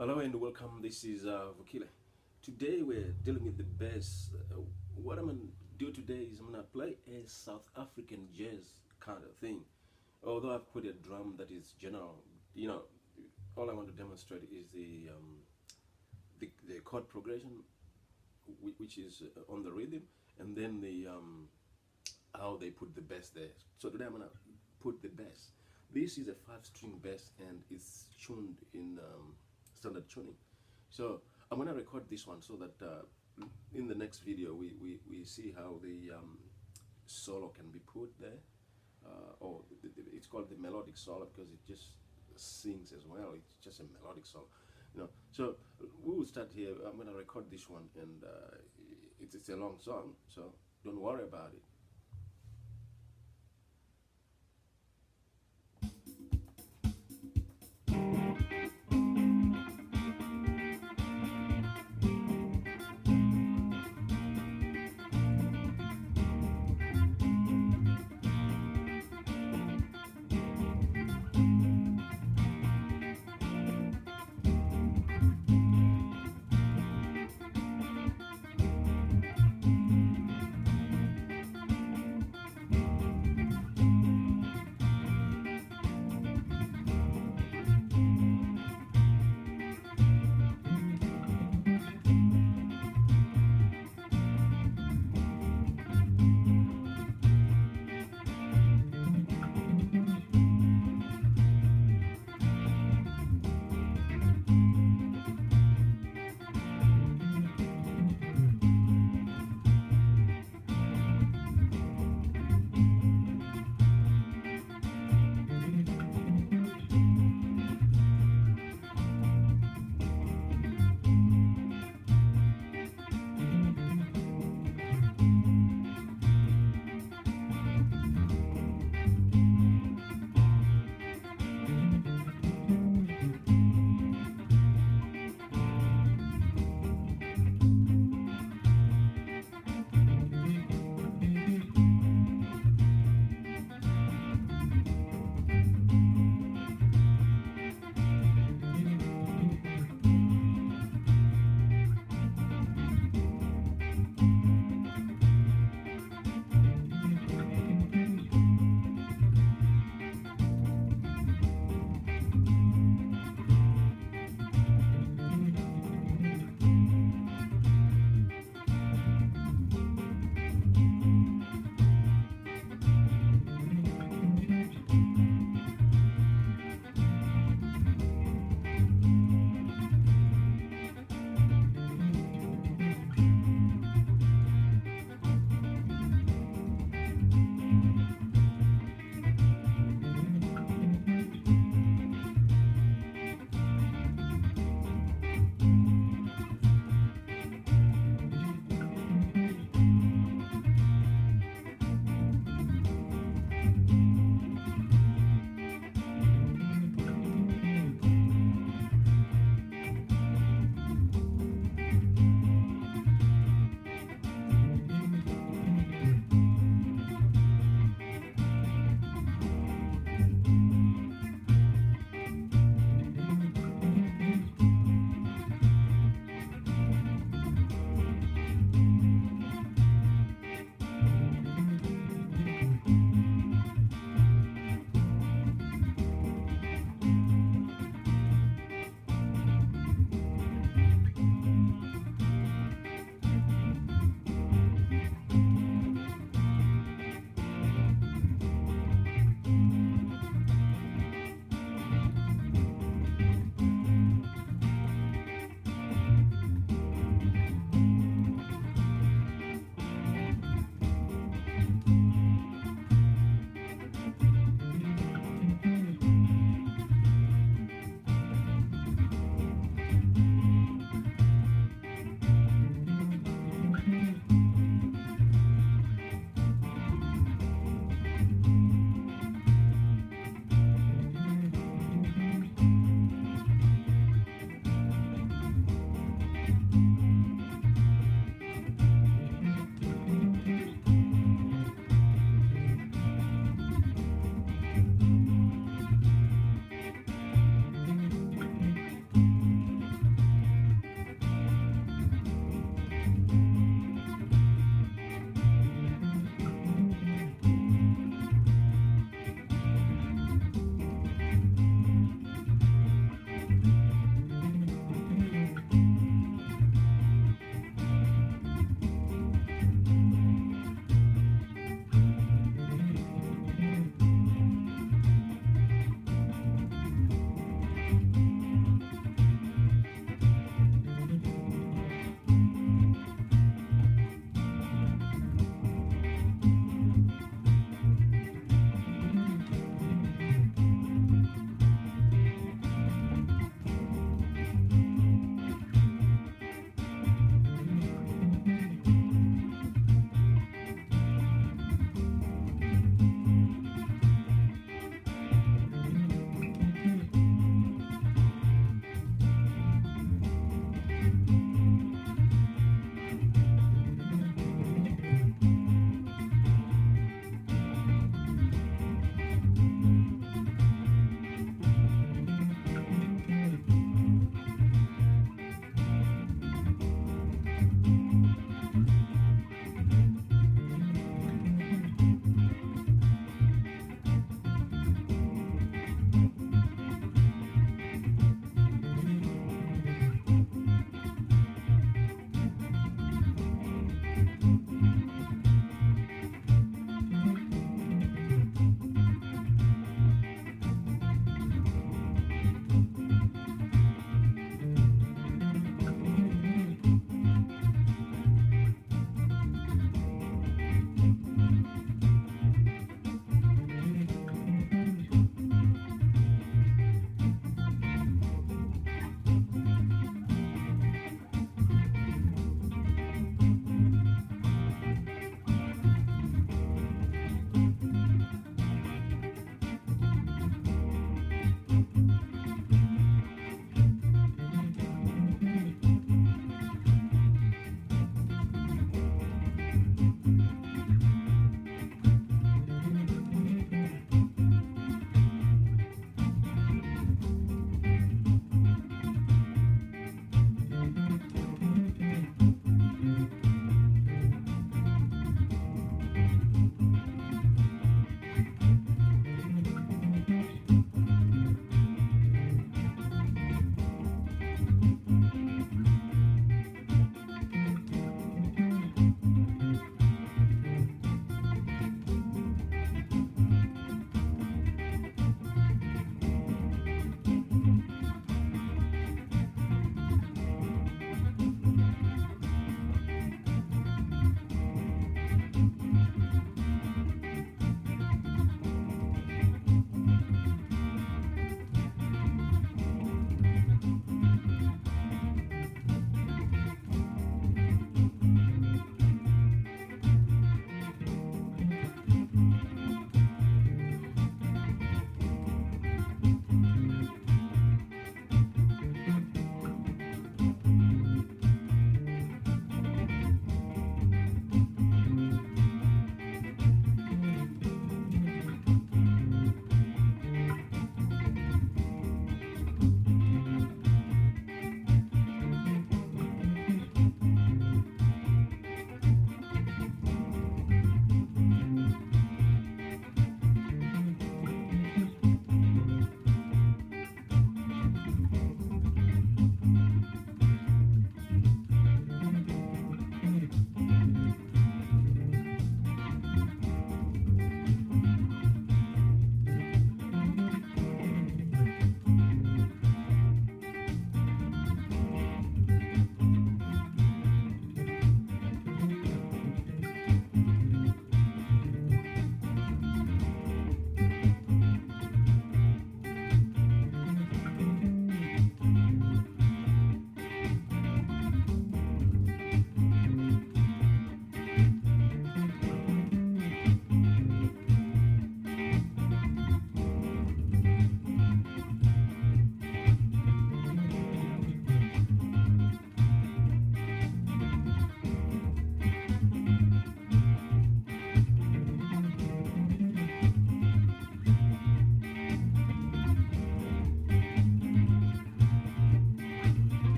Hello and welcome. This is Vukile. Today we're dealing with the bass. What I'm gonna do today is I'm gonna play a South African jazz kind of thing. Although I've put a drum that is general, you know, all I want to demonstrate is the chord progression, which is on the rhythm, and then the how they put the bass there. So today I'm gonna put the bass. This is a five-string bass and it's tuned in standard tuning. So I'm gonna record this one so that in the next video we see how the solo can be put there, or it's called the melodic solo because it just sings as well. It's just a melodic solo, you know. So we will start here. I'm gonna record this one, and it's a long song, so don't worry about it.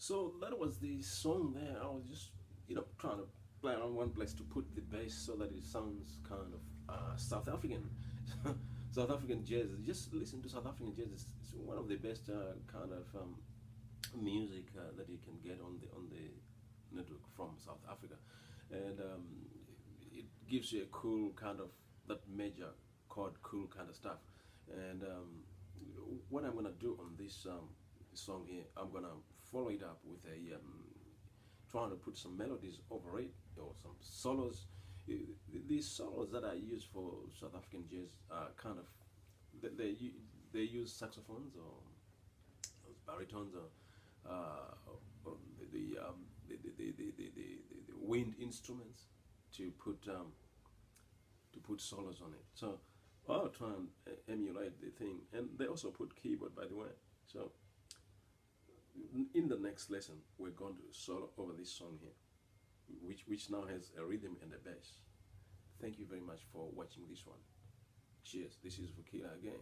So that was the song there. I was just, trying to play around one place to put the bass so that it sounds kind of South African. South African jazz. Just listen to South African jazz. It's one of the best kind of music that you can get on the network from South Africa, and it gives you a cool kind of that major chord, cool kind of stuff. And what I'm gonna do on this song here, I'm gonna follow it up with a trying to put some melodies over it or some solos. These solos that I use for South African jazz are kind of they use saxophones or baritones or the wind instruments to put solos on it. So I'll try and emulate the thing, and they also put keyboard, by the way. So in the next lesson, we're going to solo over this song here, which now has a rhythm and a bass. Thank you very much for watching this one. Cheers. This is Vukile again.